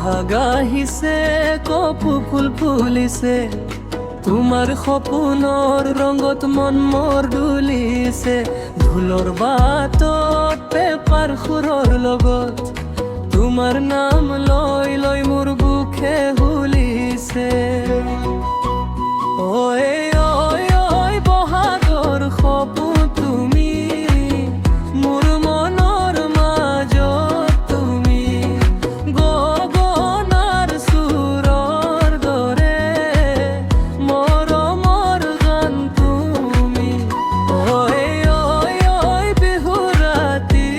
গাহিছে কপৌ ফুল ফুলিছে, তোমাৰ সপোনৰ ৰঙত মন মোৰ ডুলিছে। ঢোলৰ বাটত পেপাৰ সুৰৰ লগত তোমাৰ নাম লৈ লৈ মোৰ বুকে হুলিছে। ঐ ঐ বহাগৰ সপোন তুমি, মোৰ মনৰ মাজত তুমি, গগনাৰ সুৰৰ দৰে মৰমৰ গান তুমি। ঐ বিহু ৰাতি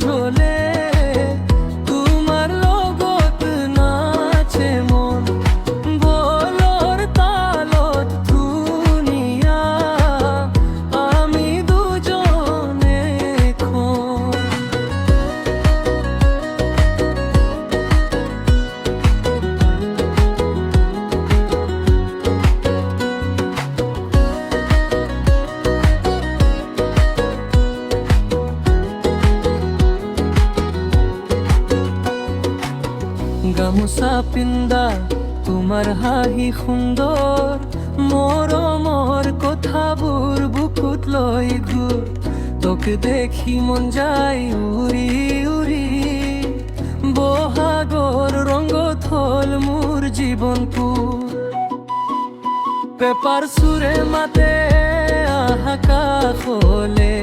ঢলে তোমাৰ লগত নাচে মন, ঢোলৰ তালত ধুনীয়া আমি দুজনে খন। গামোচা পিন্ধা তোমাৰ হাঁহি সুন্দৰ, মৰমৰ কথাবোৰ বুকুত লৈ ঘূৰ। তোক দেখি মন যায় উৰি উৰি, বহাগৰ ৰঙত হ'ল মোৰ জীৱনপুৰ। পেপাৰ চুৰে মাতে আকাশলে,